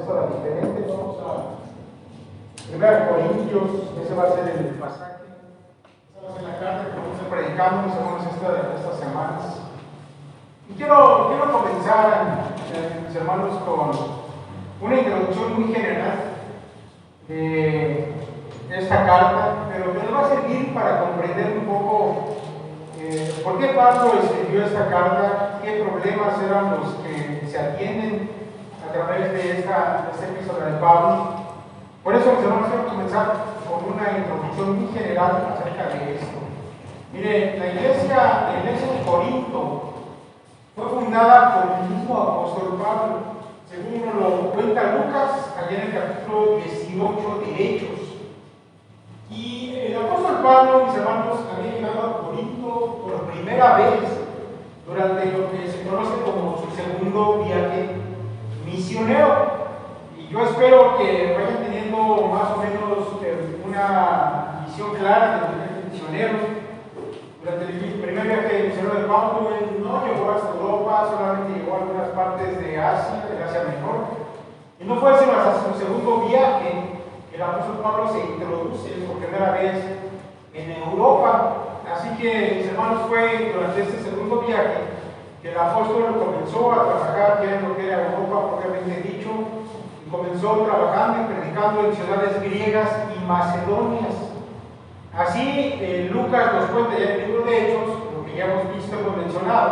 epístola diferente. Vamos a 1 Corintios, ese va a ser el pasaje, esa va a ser la carta que vamos a estar predicando, mis hermanos, estas semanas. Y quiero comenzar, mis hermanos, con una introducción muy general de esta carta, pero que nos va a servir para comprender un poco por qué Pablo escribió esta carta, qué problemas eran los que se atienden a través de esta epístola de Pablo. Por eso, mis hermanos, quiero comenzar con una introducción muy general acerca de esto. Mire, la iglesia de Corinto fue fundada por el mismo apóstol Pablo, según nos lo cuenta Lucas, allá en el capítulo 18 de Hechos. Y el apóstol Pablo, mis hermanos, había llegado a Corinto por primera vez durante lo que se conoce como su segundo viaje misionero. Y yo espero que vayan teniendo más o menos una visión clara de los viajes misioneros. Durante el primer viaje misionero de Pablo, él no llegó hasta Europa, solamente llegó a algunas partes de Asia, del Asia Menor. Y no fue sino hasta su segundo viaje que el apóstol Pablo se introduce por primera vez en Europa. Así que, mis hermanos, fue durante este segundo viaje que el apóstol comenzó a trabajar ya en lo que era Europa, propiamente dicho, y comenzó trabajando y predicando en ciudades griegas y macedonias. Así, Lucas nos cuenta ya en el libro de Hechos, lo que ya hemos visto, hemos mencionado.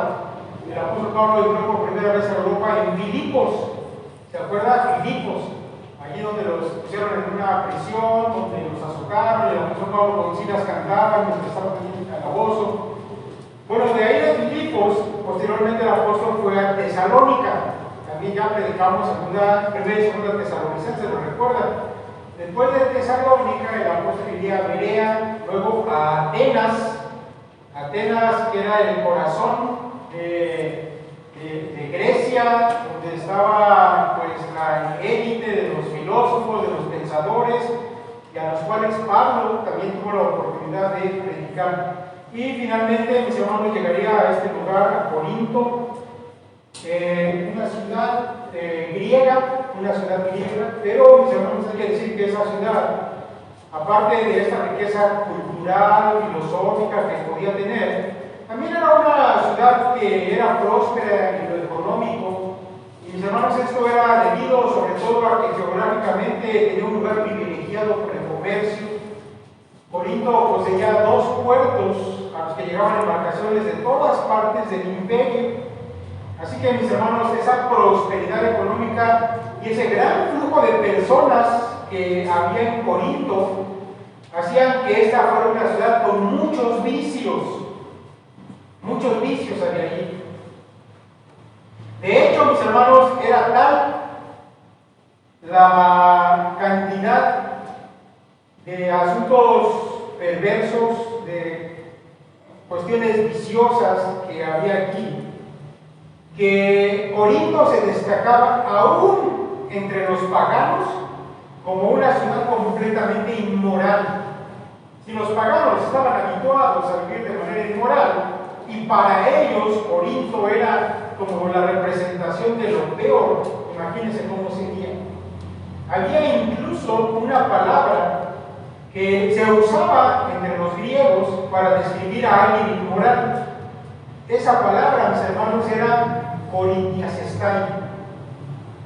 El apóstol Pablo entró por primera vez a Europa en Filipos. ¿Se acuerda? Filipos, allí donde los pusieron en una prisión, donde los azotaron, el apóstol Pablo con Silas cantaban mientras estaban en el calabozo. Bueno, de ahí de Filipos, posteriormente el apóstol fue a Tesalónica. También ya predicamos primera y segunda Tesalonicenses, ¿lo recuerdan? Después de Tesalónica, el apóstol iría a Berea, luego a Atenas, que era el corazón de Grecia, donde estaba pues la élite de los filósofos, de los pensadores, y a los cuales Pablo también tuvo la oportunidad de predicar. Y finalmente, mis hermanos, llegaría a este lugar, a Corinto, una ciudad griega, pero mis hermanos, hay que decir que esa ciudad, aparte de esta riqueza cultural, filosófica que podía tener, también era una ciudad que era próspera en lo económico. Y mis hermanos, esto era debido sobre todo a que geográficamente tenía un lugar privilegiado por el comercio. Corinto poseía 2 puertos a los que llegaban embarcaciones de todas partes del imperio. Así que, mis hermanos, esa prosperidad económica y ese gran flujo de personas que había en Corinto hacían que esta fuera una ciudad con muchos vicios había allí. De hecho, mis hermanos, era tal la cantidad de asuntos perversos, de cuestiones viciosas que había aquí, que Corinto se destacaba aún entre los paganos como una ciudad completamente inmoral. Si los paganos estaban habituados a vivir de manera inmoral, y para ellos Corinto era como la representación de lo peor, imagínense cómo sería. Había incluso una palabra que se usaba entre los griegos para describir a alguien inmoral. Esa palabra, mis hermanos, era korintiasestai,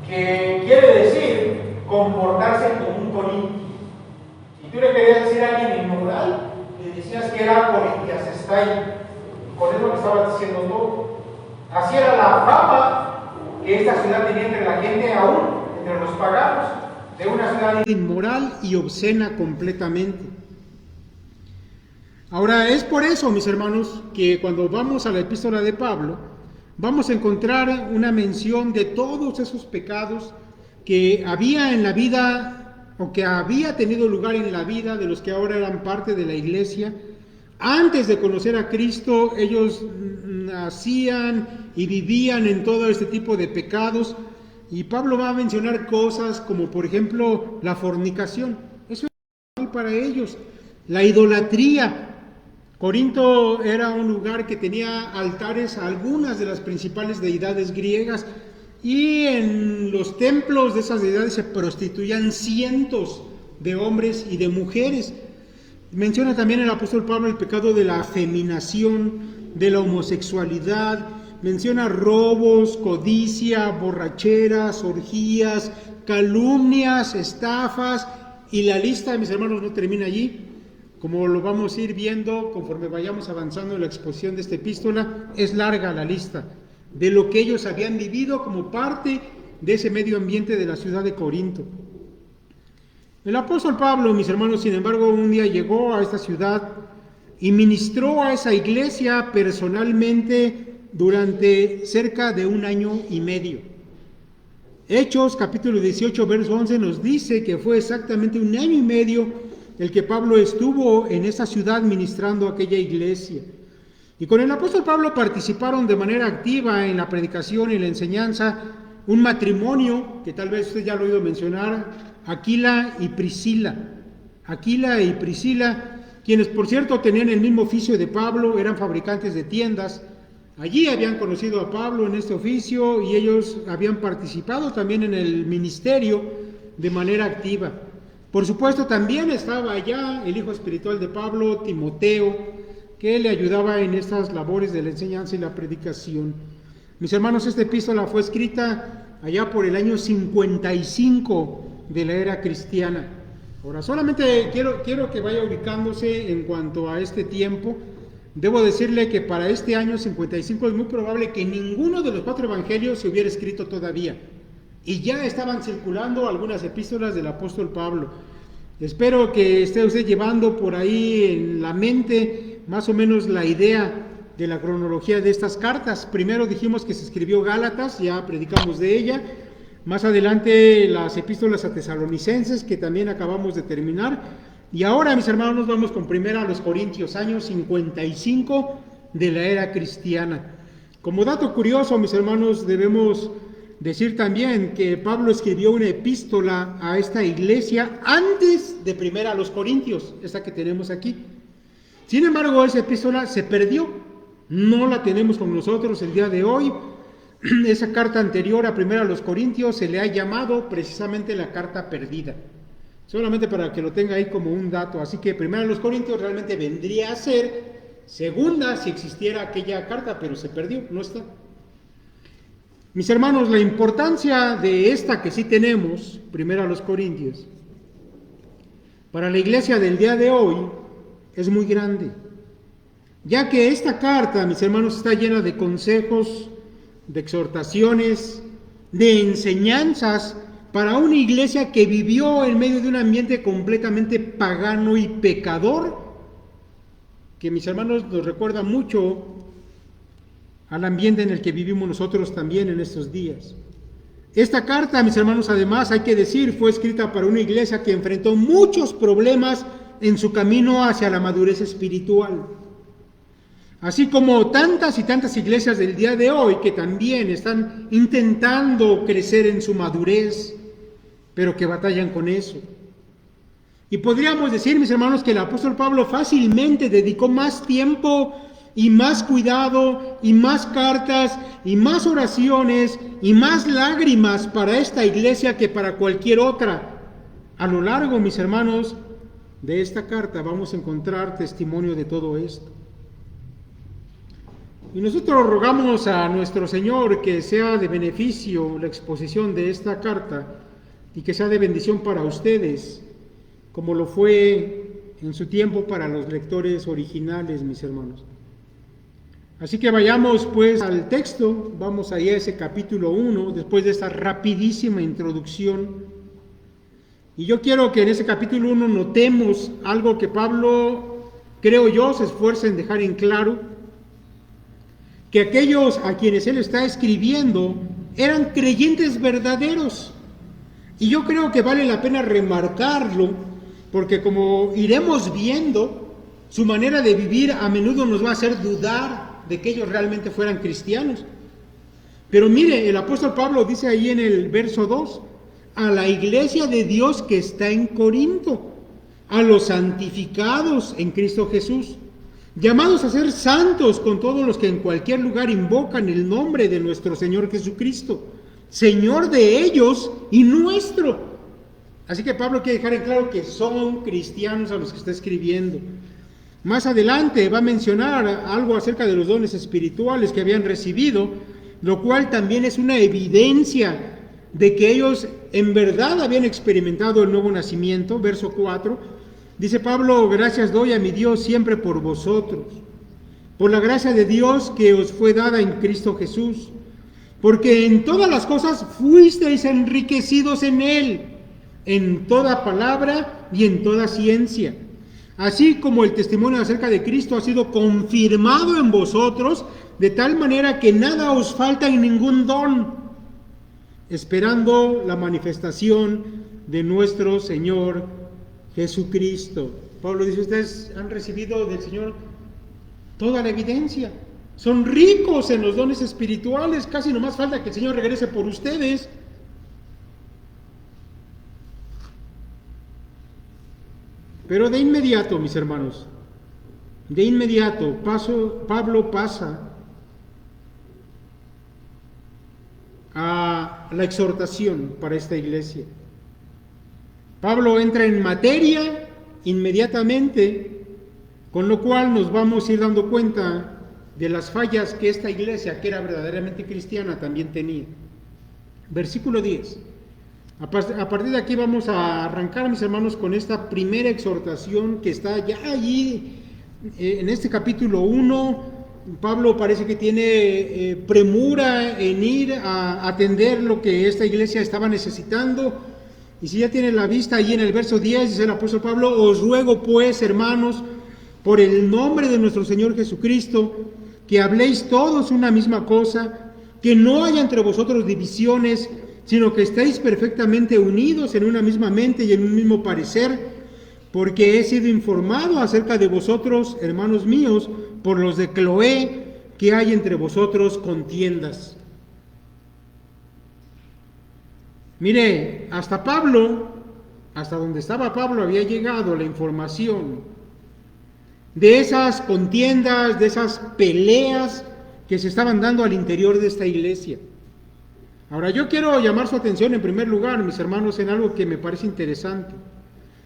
que quiere decir comportarse como un corintio. Si tú le querías decir a alguien inmoral, le decías que era korintiasestai. Con eso lo estabas diciendo todo. Así era la fama que esta ciudad tenía entre la gente, aún entre los paganos, de una ciudad inmoral y obscena completamente. Ahora, es por eso, mis hermanos, que cuando vamos a la epístola de Pablo, vamos a encontrar una mención de todos esos pecados que había en la vida, o que había tenido lugar en la vida de los que ahora eran parte de la iglesia. Antes de conocer a Cristo, ellos nacían y vivían en todo este tipo de pecados. Y Pablo va a mencionar cosas como, por ejemplo, la fornicación. Eso es normal para ellos. La idolatría. Corinto era un lugar que tenía altares a algunas de las principales deidades griegas. y en los templos de esas deidades se prostituían cientos de hombres y de mujeres. Menciona también el apóstol Pablo el pecado de la afeminación, de la homosexualidad, menciona robos, codicia, borracheras, orgías, calumnias, estafas, y la lista, mis hermanos, no termina allí. Como lo vamos a ir viendo conforme vayamos avanzando en la exposición de esta epístola, es larga la lista de lo que ellos habían vivido como parte de ese medio ambiente de la ciudad de Corinto. El apóstol Pablo, mis hermanos, sin embargo, un día llegó a esta ciudad y ministró a esa iglesia personalmente durante cerca de 1 año y medio. Hechos capítulo 18, verso 11 nos dice que fue exactamente 1 año y medio el que Pablo estuvo en esa ciudad ministrando a aquella iglesia. Y con el apóstol Pablo participaron de manera activa en la predicación y la enseñanza un matrimonio, que tal vez usted ya lo ha oído mencionar, Aquila y Priscila. Aquila y Priscila, quienes por cierto tenían el mismo oficio de Pablo, eran fabricantes de tiendas. Allí habían conocido a Pablo en este oficio y ellos habían participado también en el ministerio de manera activa. Por supuesto, también estaba allá el hijo espiritual de Pablo, Timoteo, que le ayudaba en estas labores de la enseñanza y la predicación. Mis hermanos, esta epístola fue escrita allá por el año 55 de la era cristiana. Ahora, solamente quiero que vaya ubicándose en cuanto a este tiempo. Debo decirle que para este año 55 es muy probable que ninguno de los 4 evangelios se hubiera escrito todavía. Y ya estaban circulando algunas epístolas del apóstol Pablo. Espero que esté usted llevando por ahí en la mente más o menos la idea de la cronología de estas cartas. Primero dijimos que se escribió Gálatas, ya predicamos de ella. Más adelante las epístolas a Tesalonicenses, que también acabamos de terminar. Y ahora, mis hermanos, nos vamos con primera a los Corintios, año 55 de la era cristiana. Como dato curioso, mis hermanos, debemos decir también que Pablo escribió una epístola a esta iglesia antes de primera a los Corintios, esta que tenemos aquí. Sin embargo, esa epístola se perdió, no la tenemos con nosotros el día de hoy. Esa carta anterior a primera a los Corintios se le ha llamado precisamente la carta perdida. Solamente para que lo tenga ahí como un dato. Así que primera a los Corintios realmente vendría a ser segunda si existiera aquella carta, pero se perdió, no está. Mis hermanos, la importancia de esta que sí tenemos, primera a los Corintios, para la iglesia del día de hoy es muy grande, ya que esta carta, mis hermanos, está llena de consejos, de exhortaciones, de enseñanzas para una iglesia que vivió en medio de un ambiente completamente pagano y pecador, que, mis hermanos, nos recuerda mucho al ambiente en el que vivimos nosotros también en estos días. Esta carta, mis hermanos, además hay que decir, fue escrita para una iglesia que enfrentó muchos problemas en su camino hacia la madurez espiritual. Así como tantas y tantas iglesias del día de hoy que también están intentando crecer en su madurez, pero que batallan con eso. Y podríamos decir, mis hermanos, que el apóstol Pablo fácilmente dedicó más tiempo y más cuidado y más cartas y más oraciones y más lágrimas para esta iglesia que para cualquier otra. A lo largo, mis hermanos, de esta carta vamos a encontrar testimonio de todo esto. Y nosotros rogamos a nuestro Señor que sea de beneficio la exposición de esta carta y que sea de bendición para ustedes, como lo fue en su tiempo para los lectores originales, mis hermanos. Así que vayamos pues al texto, vamos ahí a ese capítulo 1, después de esta rapidísima introducción. Y yo quiero que en ese capítulo 1 notemos algo que Pablo, creo yo, se esfuerza en dejar en claro, que aquellos a quienes él está escribiendo eran creyentes verdaderos. Y yo creo que vale la pena remarcarlo, porque como iremos viendo, su manera de vivir a menudo nos va a hacer dudar de que ellos realmente fueran cristianos. Pero mire, el apóstol Pablo dice ahí en el verso 2, a la iglesia de Dios que está en Corinto, a los santificados en Cristo Jesús, llamados a ser santos con todos los que en cualquier lugar invocan el nombre de nuestro Señor Jesucristo, Señor de ellos y nuestro. Así que Pablo quiere dejar en claro que son cristianos a los que está escribiendo. Más adelante va a mencionar algo acerca de los dones espirituales que habían recibido, lo cual también es una evidencia de que ellos en verdad habían experimentado el nuevo nacimiento. Verso 4, dice Pablo: gracias doy a mi Dios siempre por vosotros, por la gracia de Dios que os fue dada en Cristo Jesús, porque en todas las cosas fuisteis enriquecidos en Él, en toda palabra y en toda ciencia, así como el testimonio acerca de Cristo ha sido confirmado en vosotros, de tal manera que nada os falta en ningún don, esperando la manifestación de nuestro Señor Jesucristo. Pablo dice: ustedes han recibido del Señor toda la evidencia, son ricos en los dones espirituales, casi nomás falta que el Señor regrese por ustedes. Pero de inmediato, mis hermanos, de inmediato Pablo pasa a la exhortación para esta iglesia. Pablo entra en materia inmediatamente, con lo cual nos vamos a ir dando cuenta de las fallas que esta iglesia, que era verdaderamente cristiana, también tenía. Versículo 10. A partir de aquí vamos a arrancar, mis hermanos, con esta primera exhortación que está ya allí en este capítulo 1. Pablo parece que tiene premura en ir a atender lo que esta iglesia estaba necesitando. Y si ya tiene la vista allí en el verso 10, dice el apóstol Pablo: os ruego pues, hermanos, por el nombre de nuestro Señor Jesucristo, que habléis todos una misma cosa, que no haya entre vosotros divisiones, sino que estéis perfectamente unidos en una misma mente y en un mismo parecer, porque he sido informado acerca de vosotros, hermanos míos, por los de Cloé, que hay entre vosotros contiendas. Mire, hasta donde estaba Pablo, había llegado la información de esas contiendas, de esas peleas que se estaban dando al interior de esta iglesia. Ahora, yo quiero llamar su atención en primer lugar, mis hermanos, en algo que me parece interesante,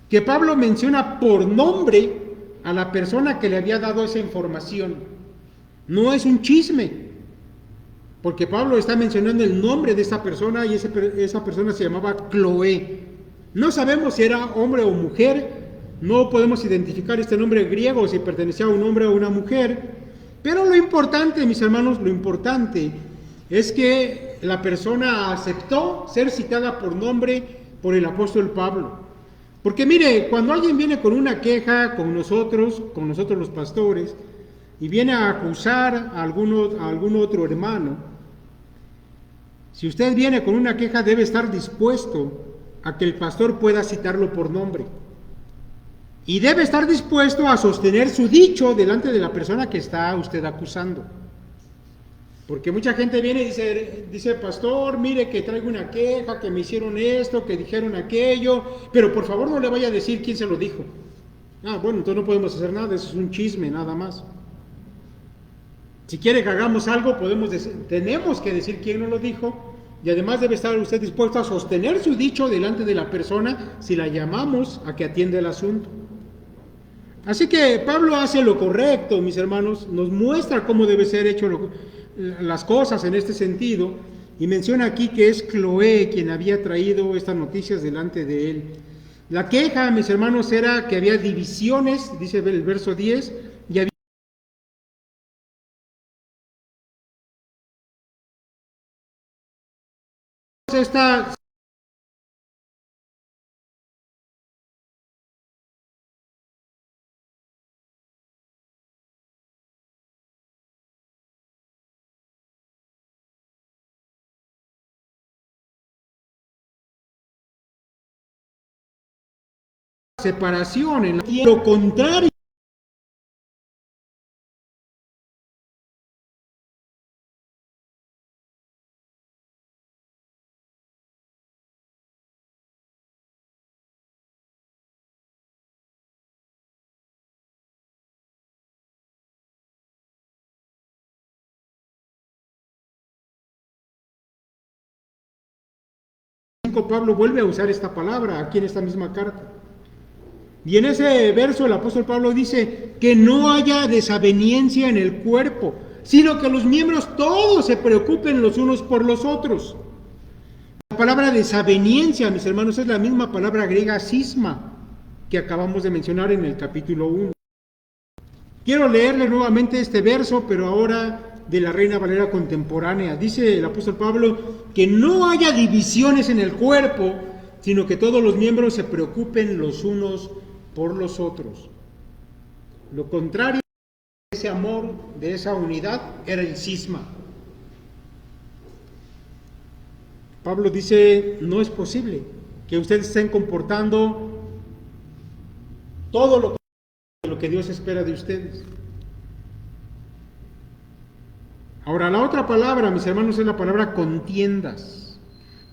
que Pablo menciona por nombre a la persona que le había dado esa información. No es un chisme, porque Pablo está mencionando el nombre de esa persona, y esa persona se llamaba Cloé. No sabemos si era hombre o mujer, no podemos identificar este nombre griego, si pertenecía a un hombre o a una mujer, pero lo importante, mis hermanos, lo importante es que la persona aceptó ser citada por nombre por el apóstol Pablo. Porque mire, cuando alguien viene con una queja con nosotros los pastores, y viene a acusar a algún otro hermano, si usted viene con una queja, debe estar dispuesto a que el pastor pueda citarlo por nombre. Y debe estar dispuesto a sostener su dicho delante de la persona que está usted acusando. Porque mucha gente viene y dice: pastor, mire que traigo una queja, que me hicieron esto, que dijeron aquello, pero por favor no le vaya a decir quién se lo dijo. Bueno, entonces no podemos hacer nada, eso es un chisme nada más. Si quiere que hagamos algo, tenemos que decir quién nos lo dijo, y además debe estar usted dispuesto a sostener su dicho delante de la persona si la llamamos a que atienda el asunto. Así que Pablo hace lo correcto, mis hermanos, nos muestra cómo debe ser hecho las cosas en este sentido, y menciona aquí que es Cloé quien había traído estas noticias delante de él. La queja, mis hermanos, era que había divisiones, dice el verso 10, y había esta separación, en lo contrario Pablo vuelve a usar esta palabra aquí en esta misma carta. Y en ese verso el apóstol Pablo dice que no haya desaveniencia en el cuerpo, sino que los miembros todos se preocupen los unos por los otros. La palabra desaveniencia, mis hermanos, es la misma palabra griega cisma que acabamos de mencionar en el capítulo 1. Quiero leerle nuevamente este verso, pero ahora de la Reina Valera contemporánea. Dice el apóstol Pablo que no haya divisiones en el cuerpo, sino que todos los miembros se preocupen los unos por los otros. Lo contrario de ese amor, de esa unidad, era el cisma. Pablo dice, no es posible que ustedes estén comportando todo lo que Dios espera de ustedes. Ahora, la otra palabra, mis hermanos, es la palabra contiendas.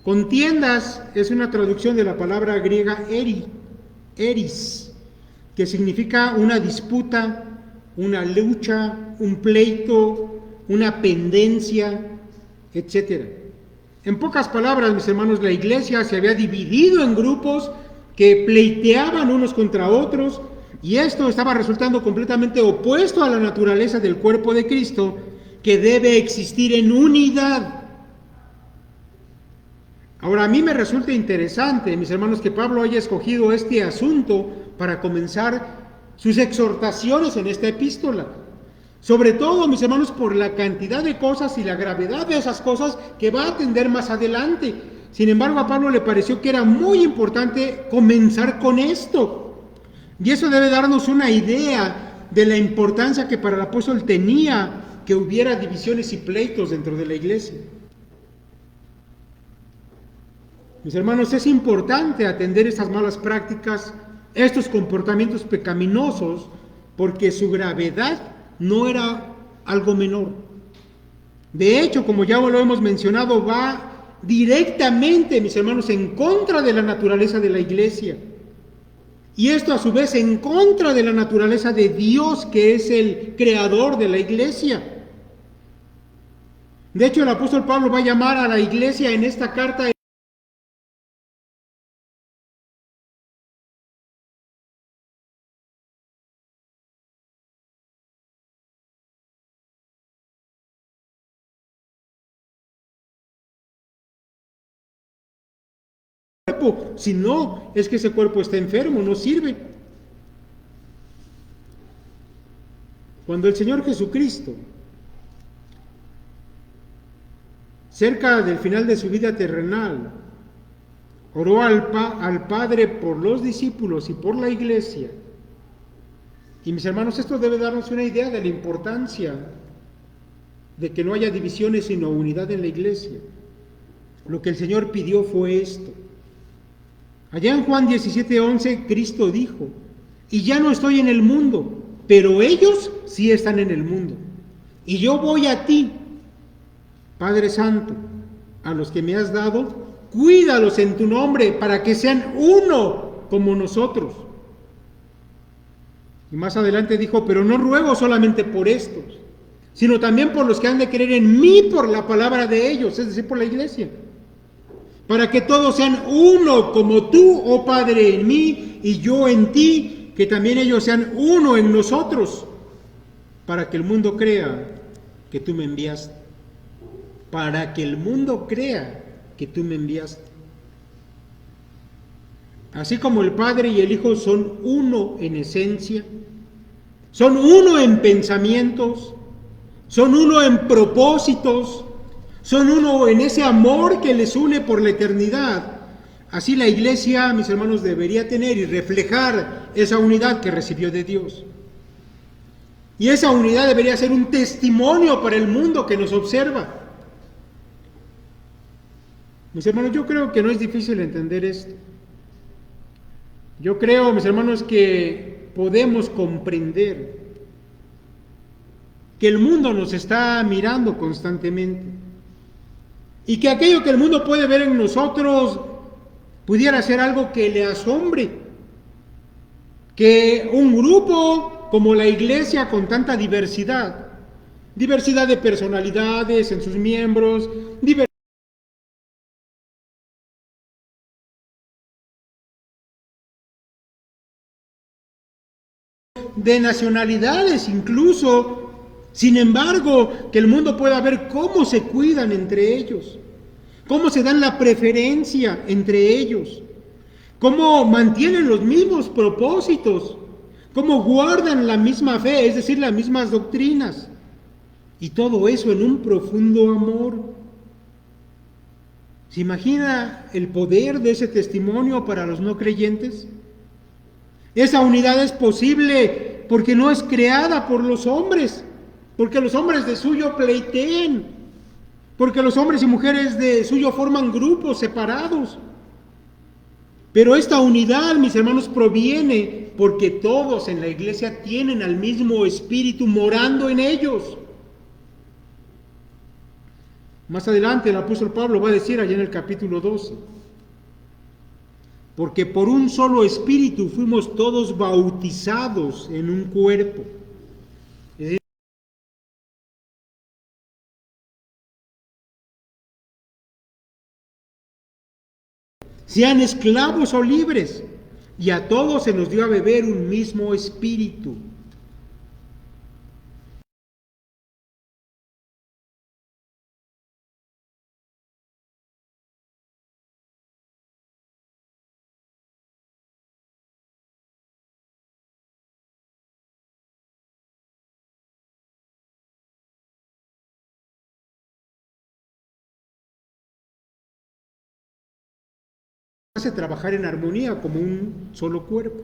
Contiendas es una traducción de la palabra griega eris, que significa una disputa, una lucha, un pleito, una pendencia, etc. En pocas palabras, mis hermanos, la iglesia se había dividido en grupos que pleiteaban unos contra otros, y esto estaba resultando completamente opuesto a la naturaleza del cuerpo de Cristo, que debe existir en unidad. Ahora, a mí me resulta interesante, mis hermanos, que Pablo haya escogido este asunto para comenzar sus exhortaciones en esta epístola. Sobre todo, mis hermanos, por la cantidad de cosas y la gravedad de esas cosas que va a atender más adelante. Sin embargo, a Pablo le pareció que era muy importante comenzar con esto. Y eso debe darnos una idea de la importancia que para el apóstol tenía que hubiera divisiones y pleitos dentro de la iglesia. Mis hermanos, es importante atender estas malas prácticas, estos comportamientos pecaminosos, porque su gravedad no era algo menor. De hecho, como ya lo hemos mencionado, va directamente, mis hermanos, en contra de la naturaleza de la iglesia. Y esto a su vez en contra de la naturaleza de Dios, que es el creador de la iglesia. De hecho, el apóstol Pablo va a llamar a la iglesia en esta carta cuerpo, si no, es que ese cuerpo está enfermo, no sirve. Cuando el Señor Jesucristo, cerca del final de su vida terrenal, oró al Padre por los discípulos y por la iglesia, y mis hermanos, esto debe darnos una idea de la importancia de que no haya divisiones sino unidad en la iglesia. Lo que el Señor pidió fue esto. Allá en Juan 17:11, Cristo dijo, y ya no estoy en el mundo, pero ellos sí están en el mundo. Y yo voy a ti, Padre Santo, a los que me has dado, cuídalos en tu nombre para que sean uno como nosotros. Y más adelante dijo, pero no ruego solamente por estos, sino también por los que han de creer en mí por la palabra de ellos, es decir, por la iglesia. Para que todos sean uno, como tú, oh Padre, en mí y yo en ti, que también ellos sean uno en nosotros, para que el mundo crea que tú me enviaste. Para que el mundo crea que tú me enviaste. Así como el Padre y el Hijo son uno en esencia, son uno en pensamientos, son uno en propósitos, son uno en ese amor que les une por la eternidad. Así la iglesia, mis hermanos, debería tener y reflejar esa unidad que recibió de Dios. Y esa unidad debería ser un testimonio para el mundo que nos observa. Mis hermanos, yo creo que no es difícil entender esto. Yo creo, mis hermanos, que podemos comprender que el mundo nos está mirando constantemente y que aquello que el mundo puede ver en nosotros pudiera ser algo que le asombre, que un grupo como la iglesia con tanta diversidad de personalidades en sus miembros, diversidad de nacionalidades incluso. Sin embargo, que el mundo pueda ver cómo se cuidan entre ellos, cómo se dan la preferencia entre ellos, cómo mantienen los mismos propósitos, cómo guardan la misma fe, es decir, las mismas doctrinas. Y todo eso en un profundo amor. ¿Se imagina el poder de ese testimonio para los no creyentes? Esa unidad es posible porque no es creada por los hombres, porque los hombres de suyo pleiteen, porque los hombres y mujeres de suyo forman grupos separados. Pero esta unidad, mis hermanos, proviene porque todos en la iglesia tienen al mismo Espíritu morando en ellos. Más adelante el apóstol Pablo va a decir allá en el capítulo 12, porque por un solo Espíritu fuimos todos bautizados en un cuerpo. Es decir, sean esclavos o libres, y a todos se nos dio a beber un mismo Espíritu. Hace trabajar en armonía como un solo cuerpo.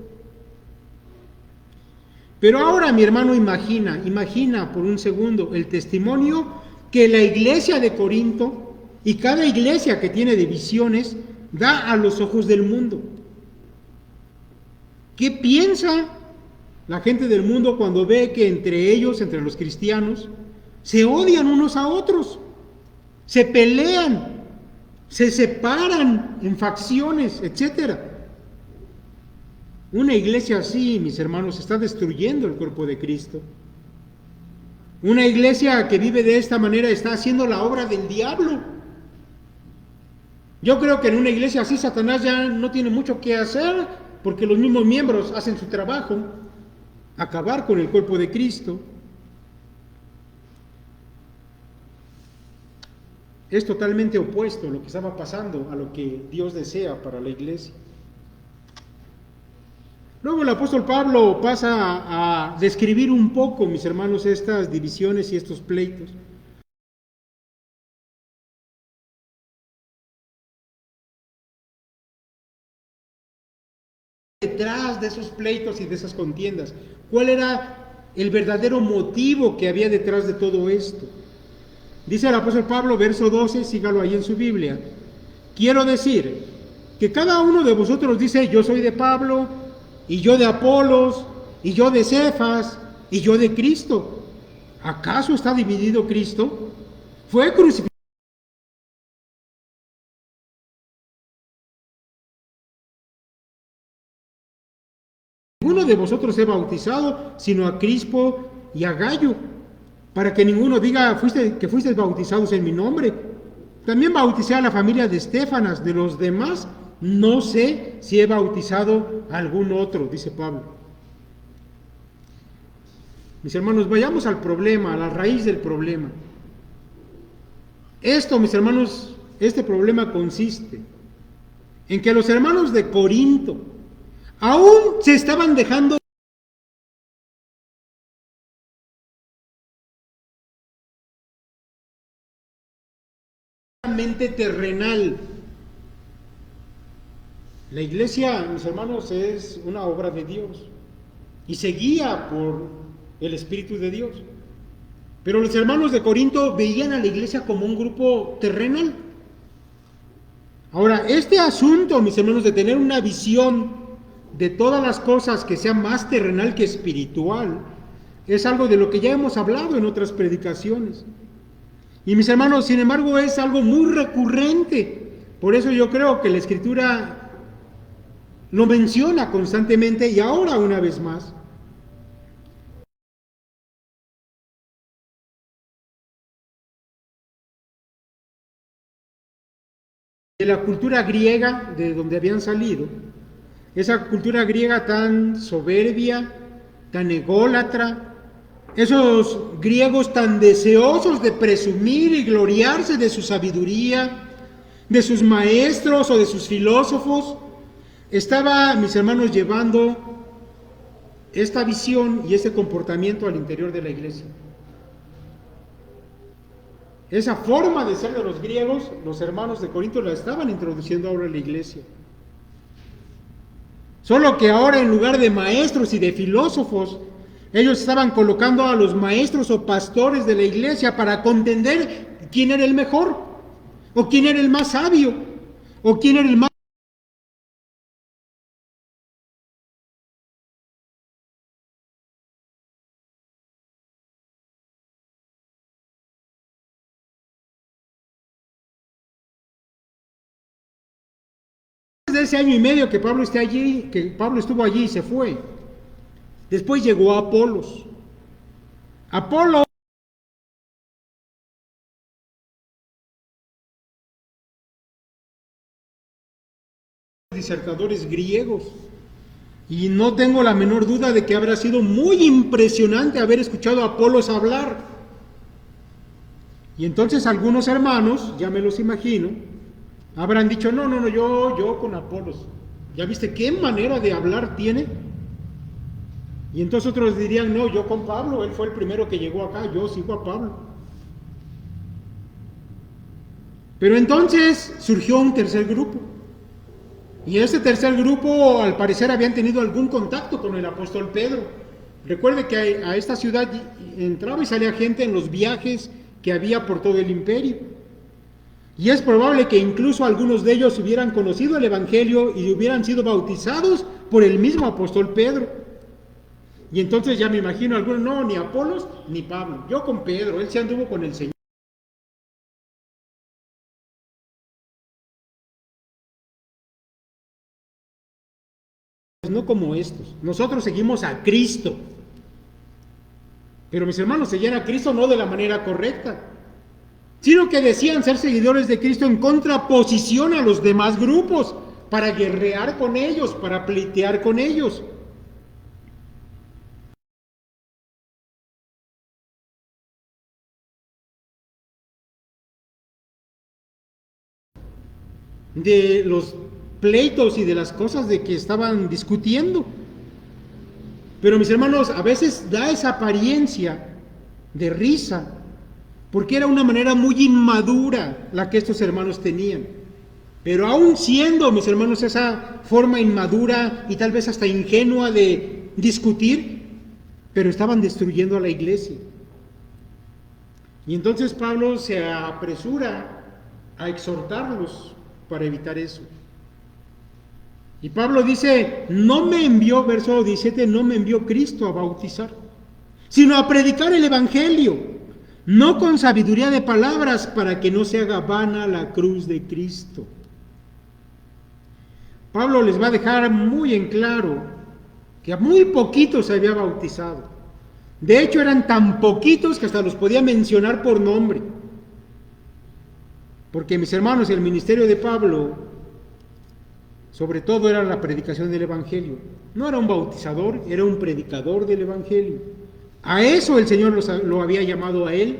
Pero ahora, mi hermano, imagina por un segundo el testimonio que la iglesia de Corinto y cada iglesia que tiene divisiones da a los ojos del mundo. ¿Qué piensa la gente del mundo cuando ve que entre ellos, entre los cristianos, se odian unos a otros, se pelean, se separan en facciones, etcétera? Una iglesia así, mis hermanos, está destruyendo el cuerpo de Cristo. Una iglesia que vive de esta manera está haciendo la obra del diablo. Yo creo que en una iglesia así Satanás ya no tiene mucho que hacer, porque los mismos miembros hacen su trabajo, acabar con el cuerpo de Cristo. Es totalmente opuesto lo que estaba pasando a lo que Dios desea para la iglesia. Luego el apóstol Pablo pasa a describir un poco, mis hermanos, estas divisiones y estos pleitos. Detrás de esos pleitos y de esas contiendas, ¿cuál era el verdadero motivo que había detrás de todo esto? Dice el apóstol Pablo, verso 12, sígalo ahí en su Biblia: quiero decir que cada uno de vosotros dice, yo soy de Pablo, y yo de Apolos, y yo de Cefas, y yo de Cristo. ¿Acaso está dividido Cristo? ¿Fue crucificado? Ninguno de vosotros he bautizado, sino a Crispo y a Gallo, para que ninguno diga que fuisteis bautizados en mi nombre. También bauticé a la familia de Estéfanas, de los demás no sé si he bautizado a algún otro, dice Pablo. Mis hermanos, vayamos al problema, a la raíz del problema. Esto, mis hermanos, este problema consiste en que los hermanos de Corinto aún se estaban dejando terrenal. La iglesia, mis hermanos, es una obra de Dios y se guía por el Espíritu de Dios. Pero los hermanos de Corinto veían a la iglesia como un grupo terrenal. Ahora, este asunto, mis hermanos, de tener una visión de todas las cosas que sea más terrenal que espiritual, es algo de lo que ya hemos hablado en otras predicaciones. Y mis hermanos, sin embargo, es algo muy recurrente. Por eso yo creo que la Escritura lo menciona constantemente y ahora una vez más. De la cultura griega, de donde habían salido, esa cultura griega tan soberbia, tan ególatra, esos griegos tan deseosos de presumir y gloriarse de su sabiduría, de sus maestros o de sus filósofos, estaba, mis hermanos, llevando esta visión y ese comportamiento al interior de la iglesia. Esa forma de ser de los griegos, los hermanos de Corinto la estaban introduciendo ahora en la iglesia. Solo que ahora, en lugar de maestros y de filósofos, ellos estaban colocando a los maestros o pastores de la iglesia para contender quién era el mejor, o quién era el más sabio, o quién era el más... De ese año y medio que Pablo estuvo allí y se fue. Después llegó Apolos. Apolo disertadores griegos. Y no tengo la menor duda de que habrá sido muy impresionante haber escuchado a Apolos hablar. Y entonces algunos hermanos, ya me los imagino, habrán dicho, no, yo con Apolos. ¿Ya viste qué manera de hablar tiene? Y entonces otros dirían, no, yo con Pablo, él fue el primero que llegó acá, yo sigo a Pablo. Pero entonces surgió un tercer grupo. Y ese tercer grupo, al parecer, habían tenido algún contacto con el apóstol Pedro. Recuerde que a esta ciudad entraba y salía gente en los viajes que había por todo el imperio. Y es probable que incluso algunos de ellos hubieran conocido el Evangelio y hubieran sido bautizados por el mismo apóstol Pedro. Y entonces ya me imagino algunos, no, ni Apolos ni Pablo, yo con Pedro, él se anduvo con el Señor. No como estos, nosotros seguimos a Cristo. Pero mis hermanos seguían a Cristo no de la manera correcta, sino que decían ser seguidores de Cristo en contraposición a los demás grupos, para guerrear con ellos, para pleitear con ellos. De los pleitos y de las cosas de que estaban discutiendo. Pero mis hermanos, a veces da esa apariencia de risa, porque era una manera muy inmadura la que estos hermanos tenían. Pero aún siendo, mis hermanos, esa forma inmadura y tal vez hasta ingenua de discutir, pero estaban destruyendo a la iglesia. Y entonces Pablo se apresura a exhortarlos para evitar eso. Y Pablo dice, no me envió, verso 17, no me envió Cristo a bautizar, sino a predicar el Evangelio, no con sabiduría de palabras, para que no se haga vana la cruz de Cristo. Pablo les va a dejar muy en claro que a muy poquitos se había bautizado. De hecho, eran tan poquitos que hasta los podía mencionar por nombre. Porque, mis hermanos, el ministerio de Pablo sobre todo era la predicación del Evangelio. No era un bautizador, era un predicador del Evangelio. A eso el Señor lo había llamado a él.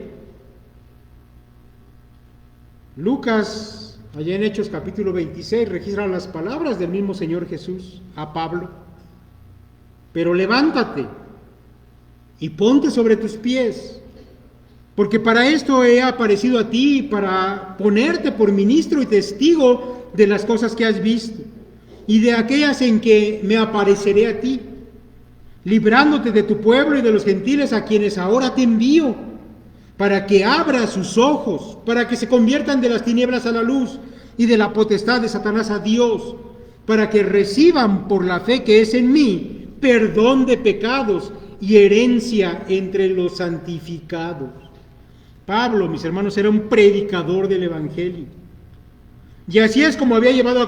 Lucas, allá en Hechos capítulo 26, registra las palabras del mismo Señor Jesús a Pablo. Pero levántate y ponte sobre tus pies, porque para esto he aparecido a ti, para ponerte por ministro y testigo de las cosas que has visto y de aquellas en que me apareceré a ti, librándote de tu pueblo y de los gentiles a quienes ahora te envío, para que abra sus ojos, para que se conviertan de las tinieblas a la luz y de la potestad de Satanás a Dios, para que reciban por la fe que es en mí perdón de pecados y herencia entre los santificados. Pablo, mis hermanos, era un predicador del Evangelio. Y así es como había llegado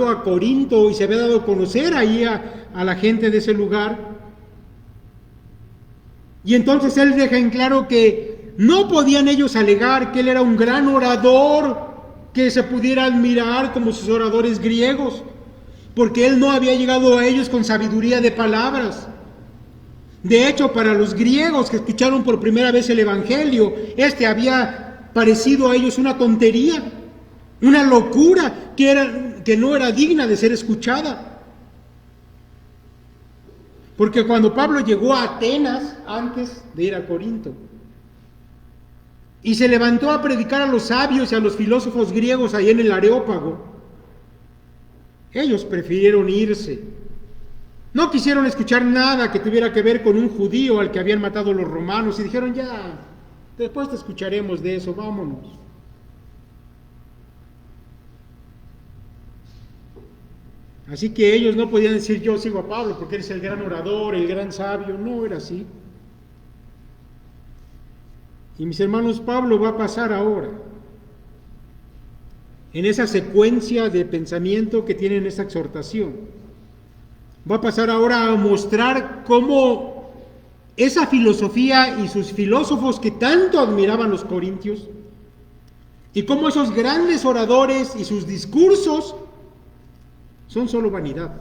a Corinto y se había dado a conocer ahí a la gente de ese lugar. Y entonces él deja en claro que no podían ellos alegar que él era un gran orador, que se pudiera admirar como sus oradores griegos, porque él no había llegado a ellos con sabiduría de palabras, De hecho, para los griegos que escucharon por primera vez el Evangelio, había parecido a ellos una tontería, una locura que no era digna de ser escuchada. Porque cuando Pablo llegó a Atenas, antes de ir a Corinto, y se levantó a predicar a los sabios y a los filósofos griegos ahí en el Areópago, ellos prefirieron irse. No quisieron escuchar nada que tuviera que ver con un judío al que habían matado los romanos y dijeron, ya, después te escucharemos de eso, vámonos. Así que ellos no podían decir, yo sigo a Pablo porque eres el gran orador, el gran sabio. No era así. Y mis hermanos, Pablo va a pasar ahora, en esa secuencia de pensamiento que tiene en esa exhortación, va a pasar ahora a mostrar cómo esa filosofía y sus filósofos que tanto admiraban los corintios, y cómo esos grandes oradores y sus discursos son solo vanidad.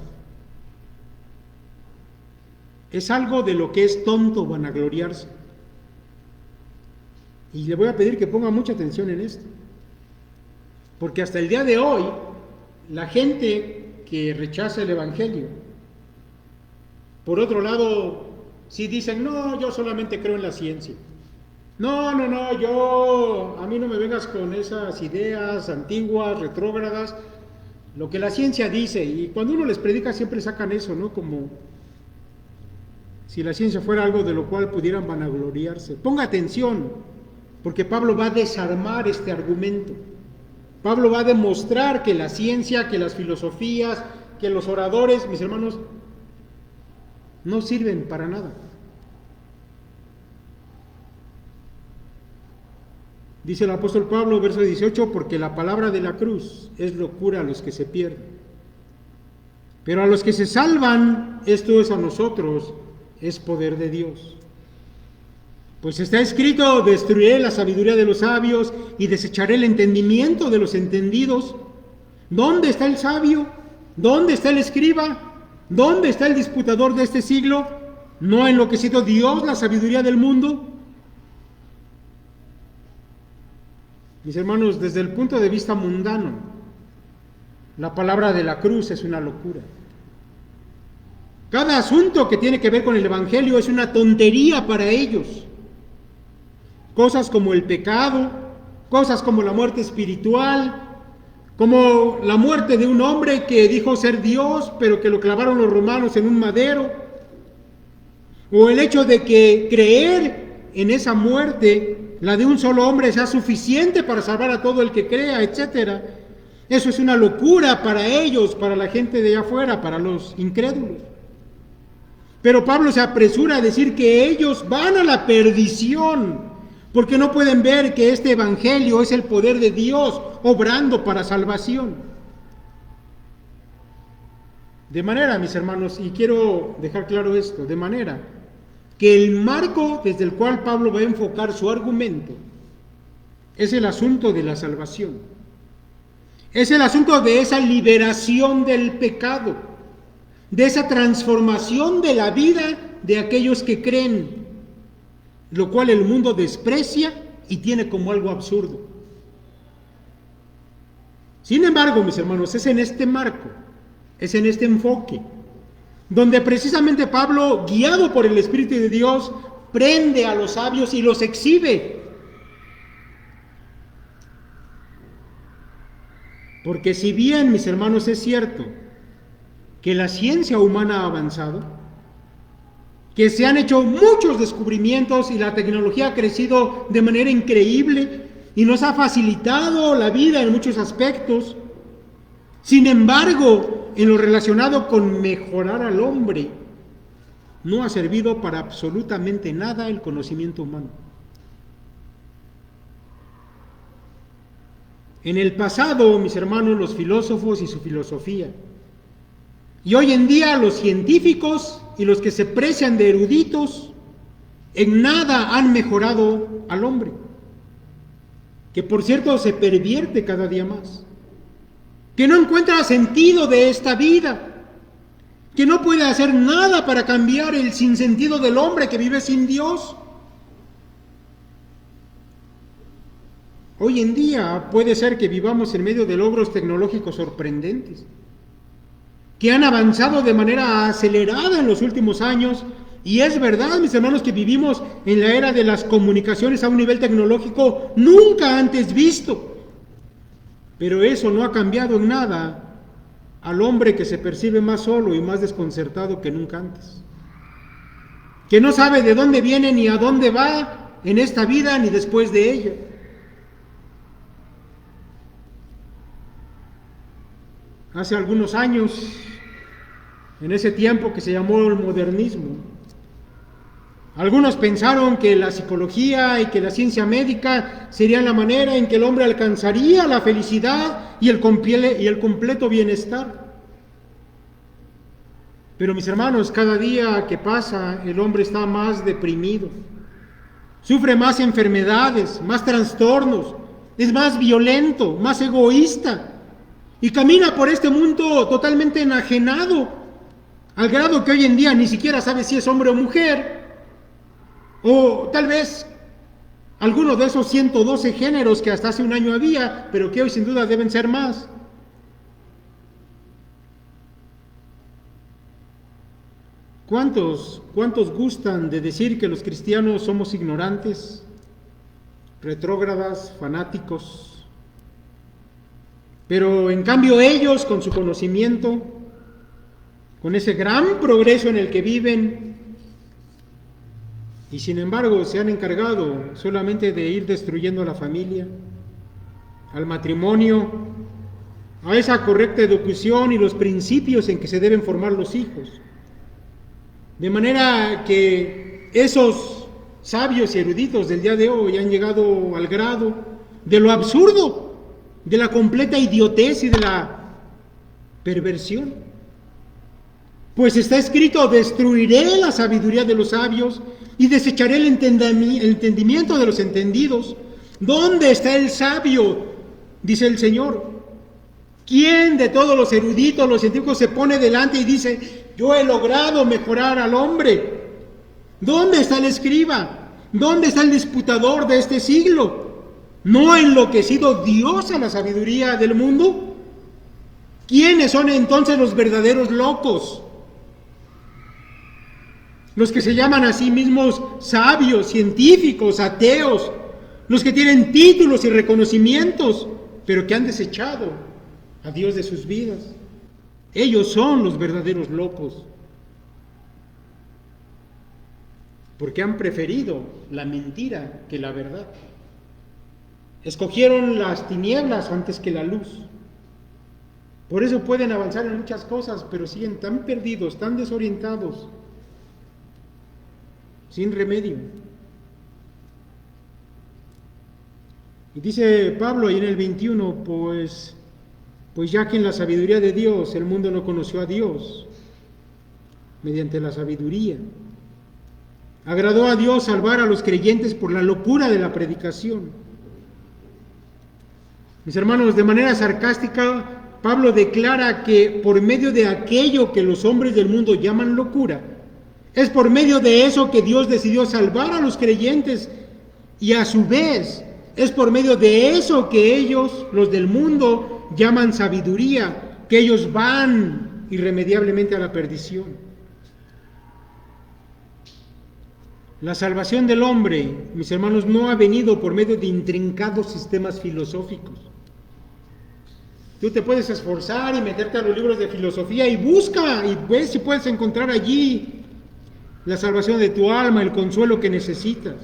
Es algo de lo que es tonto vanagloriarse. Y le voy a pedir que ponga mucha atención en esto. Porque hasta el día de hoy, la gente que rechaza el Evangelio, por otro lado, sí dicen, no, yo solamente creo en la ciencia. No, a mí no me vengas con esas ideas antiguas, retrógradas, lo que la ciencia dice. Y cuando uno les predica siempre sacan eso, ¿no? Como si la ciencia fuera algo de lo cual pudieran vanagloriarse. Ponga atención, porque Pablo va a desarmar este argumento. Pablo va a demostrar que la ciencia, que las filosofías, que los oradores, mis hermanos, no sirven para nada. Dice el apóstol Pablo, verso 18, porque la palabra de la cruz es locura a los que se pierden. Pero a los que se salvan, esto es a nosotros, es poder de Dios. Pues está escrito, destruiré la sabiduría de los sabios y desecharé el entendimiento de los entendidos. ¿Dónde está el sabio? ¿Dónde está el escriba? ¿Dónde está el disputador de este siglo? ¿No ha enloquecido Dios la sabiduría del mundo? Mis hermanos, desde el punto de vista mundano, la palabra de la cruz es una locura. Cada asunto que tiene que ver con el Evangelio es una tontería para ellos. Cosas como el pecado, cosas como la muerte espiritual, como la muerte de un hombre que dijo ser Dios, pero que lo clavaron los romanos en un madero, o el hecho de que creer en esa muerte, la de un solo hombre, sea suficiente para salvar a todo el que crea, etc. Eso es una locura para ellos, para la gente de allá afuera, para los incrédulos. Pero Pablo se apresura a decir que ellos van a la perdición, porque no pueden ver que este evangelio es el poder de Dios obrando para salvación. De manera, mis hermanos, y quiero dejar claro esto, de manera que el marco desde el cual Pablo va a enfocar su argumento es el asunto de la salvación. Es el asunto de esa liberación del pecado, de esa transformación de la vida de aquellos que creen, lo cual el mundo desprecia y tiene como algo absurdo. Sin embargo, mis hermanos, es en este marco, es en este enfoque, donde precisamente Pablo, guiado por el Espíritu de Dios, prende a los sabios y los exhibe. Porque si bien, mis hermanos, es cierto que la ciencia humana ha avanzado, que se han hecho muchos descubrimientos y la tecnología ha crecido de manera increíble y nos ha facilitado la vida en muchos aspectos, sin embargo, en lo relacionado con mejorar al hombre, no ha servido para absolutamente nada el conocimiento humano. En el pasado, mis hermanos, los filósofos y su filosofía, y hoy en día los científicos y los que se precian de eruditos, en nada han mejorado al hombre, que por cierto se pervierte cada día más, que no encuentra sentido de esta vida, que no puede hacer nada para cambiar el sinsentido del hombre que vive sin Dios. Hoy en día puede ser que vivamos en medio de logros tecnológicos sorprendentes, que han avanzado de manera acelerada en los últimos años, y es verdad, mis hermanos, que vivimos en la era de las comunicaciones a un nivel tecnológico nunca antes visto, pero eso no ha cambiado en nada al hombre que se percibe más solo y más desconcertado que nunca antes, que no sabe de dónde viene ni a dónde va en esta vida ni después de ella. Hace algunos años, en ese tiempo que se llamó el modernismo, algunos pensaron que la psicología y que la ciencia médica serían la manera en que el hombre alcanzaría la felicidad y el completo bienestar. Pero mis hermanos, cada día que pasa el hombre está más deprimido, sufre más enfermedades, más trastornos, es más violento, más egoísta, y camina por este mundo totalmente enajenado, al grado que hoy en día ni siquiera sabe si es hombre o mujer, o tal vez alguno de esos 112 géneros que hasta hace un año había, pero que hoy sin duda deben ser más. ¿Cuántos gustan de decir que los cristianos somos ignorantes, retrógradas, fanáticos? Pero en cambio ellos, con su conocimiento, con ese gran progreso en el que viven, y sin embargo se han encargado solamente de ir destruyendo a la familia, al matrimonio, a esa correcta educación y los principios en que se deben formar los hijos. De manera que esos sabios y eruditos del día de hoy han llegado al grado de lo absurdo, de la completa idiotez y de la perversión. Pues está escrito: destruiré la sabiduría de los sabios y desecharé el entendimiento de los entendidos. ¿Dónde está el sabio?, dice el Señor. ¿Quién de todos los eruditos, los científicos, se pone delante y dice: yo he logrado mejorar al hombre? ¿Dónde está el escriba? ¿Dónde está el disputador de este siglo? ¿No ha enloquecido Dios a la sabiduría del mundo? ¿Quiénes son entonces los verdaderos locos? Los que se llaman a sí mismos sabios, científicos, ateos, los que tienen títulos y reconocimientos, pero que han desechado a Dios de sus vidas. Ellos son los verdaderos locos, porque han preferido la mentira que la verdad. Escogieron las tinieblas antes que la luz. Por eso pueden avanzar en muchas cosas, pero siguen tan perdidos, tan desorientados, sin remedio. Y dice Pablo ahí en el 21, pues ya que en la sabiduría de Dios el mundo no conoció a Dios, mediante la sabiduría, agradó a Dios salvar a los creyentes por la locura de la predicación. Mis hermanos, de manera sarcástica, Pablo declara que por medio de aquello que los hombres del mundo llaman locura, es por medio de eso que Dios decidió salvar a los creyentes, y a su vez es por medio de eso que ellos, los del mundo, llaman sabiduría, que ellos van irremediablemente a la perdición. La salvación del hombre, mis hermanos, no ha venido por medio de intrincados sistemas filosóficos. Tú te puedes esforzar y meterte a los libros de filosofía y busca y ves si puedes encontrar allí la salvación de tu alma, el consuelo que necesitas.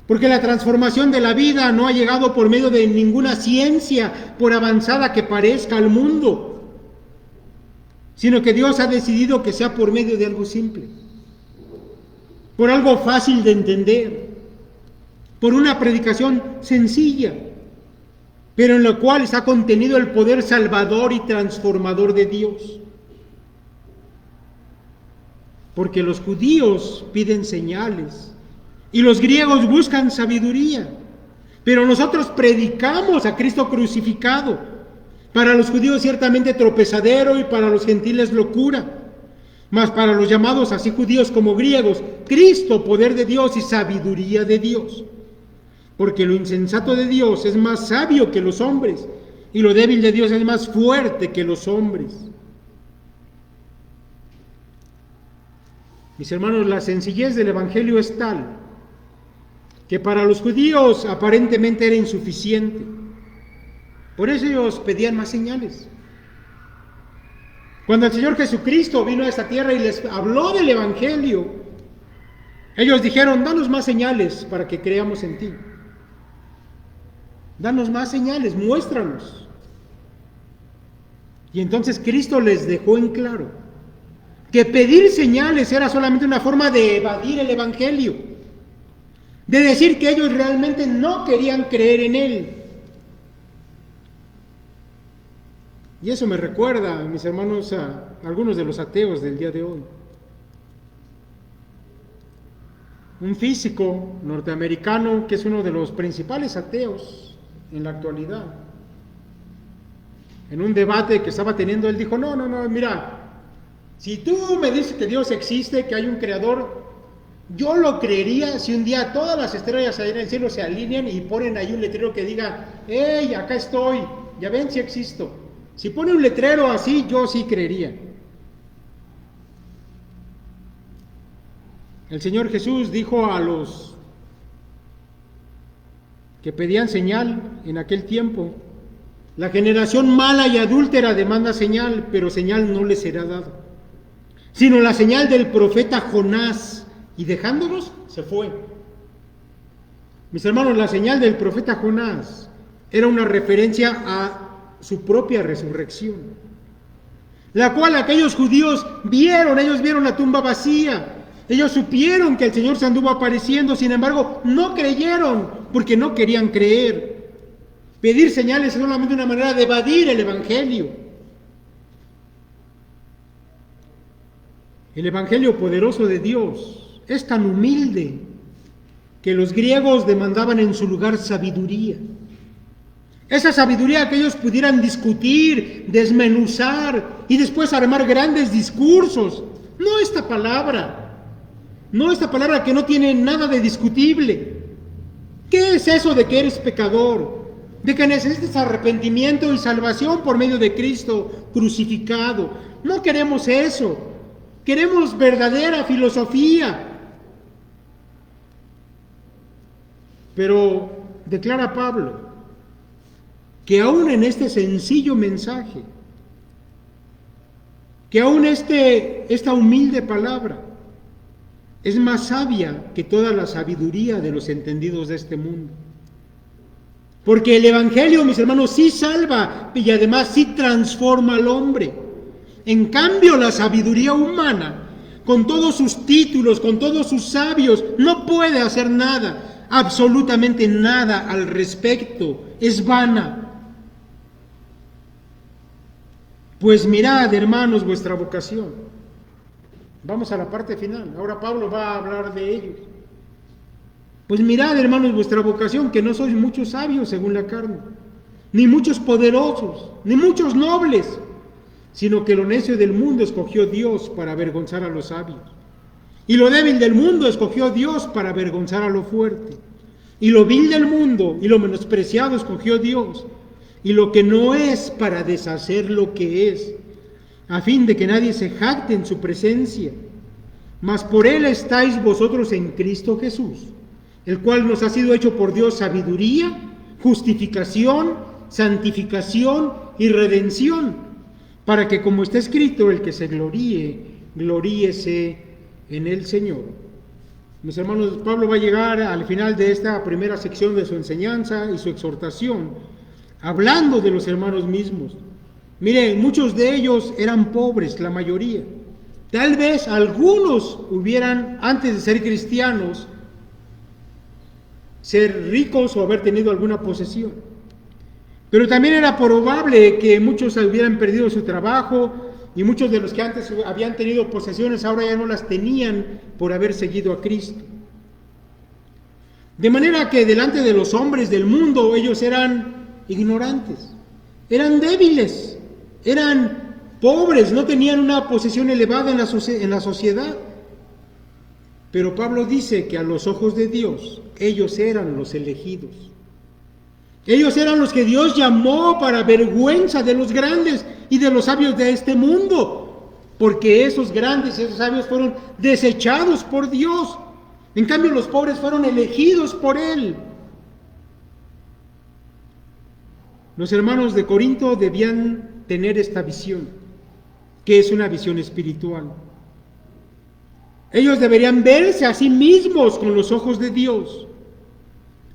Porque la transformación de la vida no ha llegado por medio de ninguna ciencia, por avanzada que parezca al mundo, sino que Dios ha decidido que sea por medio de algo simple, por algo fácil de entender, por una predicación sencilla, pero en la cual está contenido el poder salvador y transformador de Dios. Porque los judíos piden señales y los griegos buscan sabiduría, pero nosotros predicamos a Cristo crucificado, Para los judíos ciertamente tropezadero y para los gentiles locura. Mas para los llamados así judíos como griegos, Cristo, poder de Dios y sabiduría de Dios. Porque lo insensato de Dios es más sabio que los hombres, y lo débil de Dios es más fuerte que los hombres. Mis hermanos, la sencillez del Evangelio es tal que para los judíos aparentemente era insuficiente. Por eso ellos pedían más señales. Cuando el Señor Jesucristo vino a esta tierra y les habló del Evangelio, ellos dijeron: danos más señales para que creamos en ti. Danos más señales, muéstranos. Y entonces Cristo les dejó en claro que pedir señales era solamente una forma de evadir el Evangelio, de decir que ellos realmente no querían creer en Él. Y eso me recuerda, mis hermanos, a algunos de los ateos del día de hoy. Un físico norteamericano que es uno de los principales ateos en la actualidad, en un debate que estaba teniendo, él dijo: no, mira, si tú me dices que Dios existe, que hay un creador, yo lo creería si un día todas las estrellas ahí en el cielo se alinean y ponen ahí un letrero que diga: ¡hey, acá estoy! Ya ven, si existo. Si pone un letrero así, yo sí creería. El Señor Jesús dijo a los que pedían señal en aquel tiempo: la generación mala y adúltera demanda señal, pero señal no les será dada, sino la señal del profeta Jonás. Y dejándolos, se fue. Mis hermanos, la señal del profeta Jonás era una referencia a su propia resurrección, la cual aquellos judíos vieron. Ellos vieron la tumba vacía, ellos supieron que el Señor se anduvo apareciendo, sin embargo no creyeron porque no querían creer. Pedir señales es solamente una manera de evadir el Evangelio. El Evangelio poderoso de Dios es tan humilde que los griegos demandaban en su lugar sabiduría. Esa sabiduría que ellos pudieran discutir, desmenuzar y después armar grandes discursos. No esta palabra que no tiene nada de discutible. ¿Qué es eso de que eres pecador? De que necesitas arrepentimiento y salvación por medio de Cristo crucificado. No queremos eso. Queremos verdadera filosofía. Pero declara Pablo que aún en este sencillo mensaje, que aún esta humilde palabra es más sabia que toda la sabiduría de los entendidos de este mundo. Porque el Evangelio, mis hermanos, sí salva y además sí transforma al hombre. En cambio, la sabiduría humana, con todos sus títulos, con todos sus sabios, no puede hacer nada, absolutamente nada al respecto. Es vana. Pues mirad, hermanos, vuestra vocación. Vamos a la parte final. Ahora Pablo va a hablar de ellos. Pues mirad, hermanos, vuestra vocación, que no sois muchos sabios según la carne, ni muchos poderosos, ni muchos nobles, sino que lo necio del mundo escogió Dios para avergonzar a los sabios. Y lo débil del mundo escogió Dios para avergonzar a lo fuerte. Y lo vil del mundo y lo menospreciado escogió Dios, y lo que no es para deshacer lo que es, a fin de que nadie se jacte en su presencia. Mas por él estáis vosotros en Cristo Jesús, el cual nos ha sido hecho por Dios sabiduría, justificación, santificación y redención, para que, como está escrito, el que se gloríe, gloríese en el Señor. Mis hermanos, Pablo va a llegar al final de esta primera sección de su enseñanza y su exhortación, hablando de los hermanos mismos. Miren, muchos de ellos eran pobres, la mayoría. Tal vez algunos hubieran, antes de ser cristianos, ser ricos o haber tenido alguna posesión. Pero también era probable que muchos hubieran perdido su trabajo y muchos de los que antes habían tenido posesiones ahora ya no las tenían por haber seguido a Cristo. De manera que delante de los hombres del mundo ellos eran ignorantes. eran débiles, eran pobres, no tenían una posición elevada en la sociedad. Pero Pablo dice que a los ojos de Dios, ellos eran los elegidos. Ellos eran los que Dios llamó para vergüenza de los grandes y de los sabios de este mundo, porque esos grandes y esos sabios fueron desechados por Dios. En cambio, los pobres fueron elegidos por Él. Los hermanos de Corinto debían tener esta visión, que es una visión espiritual. Ellos deberían verse a sí mismos con los ojos de Dios,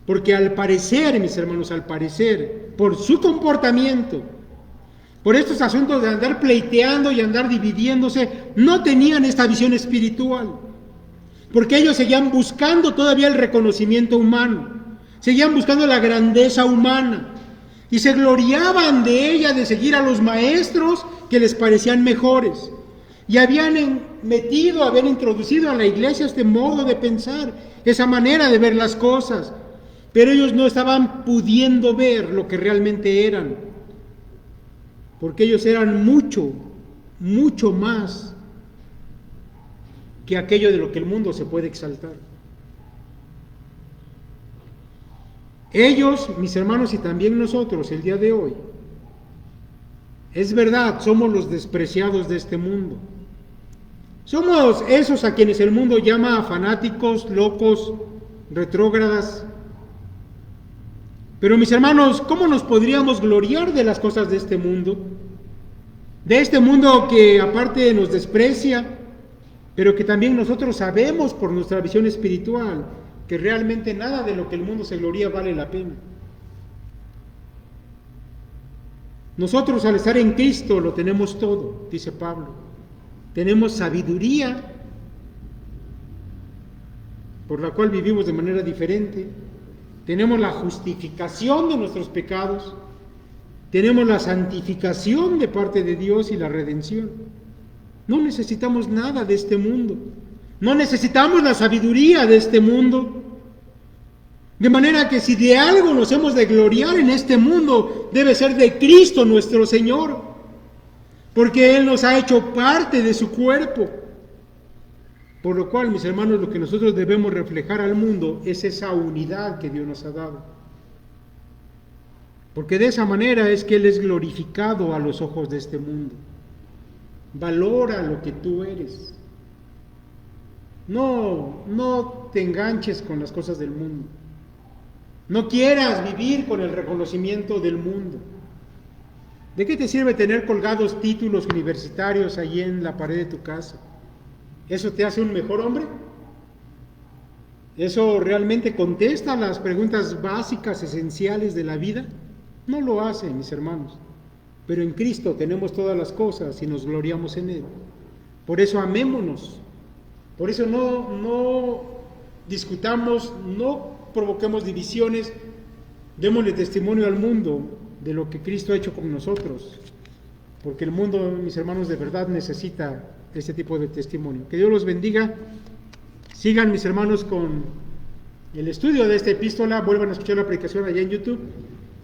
porque al parecer, mis hermanos, al parecer, por su comportamiento, por estos asuntos de andar pleiteando y andar dividiéndose, no tenían esta visión espiritual, porque ellos seguían buscando todavía el reconocimiento humano, seguían buscando la grandeza humana, y se gloriaban de ella, de seguir a los maestros que les parecían mejores. Y habían introducido a la iglesia este modo de pensar, esa manera de ver las cosas. Pero ellos no estaban pudiendo ver lo que realmente eran, porque ellos eran mucho, mucho más que aquello de lo que el mundo se puede exaltar. Ellos, mis hermanos, y también nosotros el día de hoy, es verdad, somos los despreciados de este mundo. Somos esos a quienes el mundo llama fanáticos, locos, retrógradas. Pero mis hermanos, ¿cómo nos podríamos gloriar de las cosas de este mundo? De este mundo que aparte nos desprecia, pero que también nosotros sabemos por nuestra visión espiritual que realmente nada de lo que el mundo se gloria vale la pena. Nosotros al estar en Cristo lo tenemos todo, dice Pablo. Tenemos sabiduría, por la cual vivimos de manera diferente. Tenemos la justificación de nuestros pecados. Tenemos la santificación de parte de Dios y la redención. No necesitamos nada de este mundo. No necesitamos la sabiduría de este mundo. De manera que si de algo nos hemos de gloriar en este mundo, debe ser de Cristo nuestro Señor. Porque Él nos ha hecho parte de su cuerpo. Por lo cual, mis hermanos, lo que nosotros debemos reflejar al mundo es esa unidad que Dios nos ha dado. Porque de esa manera es que Él es glorificado a los ojos de este mundo. Valora lo que tú eres. No te enganches con las cosas del mundo. No quieras vivir con el reconocimiento del mundo. ¿De qué te sirve tener colgados títulos universitarios ahí en la pared de tu casa? ¿Eso te hace un mejor hombre? ¿Eso realmente contesta las preguntas básicas, esenciales de la vida? No lo hace, mis hermanos. Pero en Cristo tenemos todas las cosas y nos gloriamos en Él. Por eso amémonos. Por eso no discutamos, no provoquemos divisiones. Démosle testimonio al mundo de lo que Cristo ha hecho con nosotros, porque el mundo, mis hermanos, de verdad necesita este tipo de testimonio. Que Dios los bendiga. Sigan, mis hermanos, con el estudio de esta epístola, vuelvan a escuchar la predicación allá en YouTube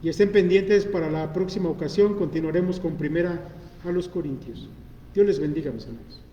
y estén pendientes para la próxima ocasión. Continuaremos con Primera a los Corintios. Dios les bendiga, mis hermanos.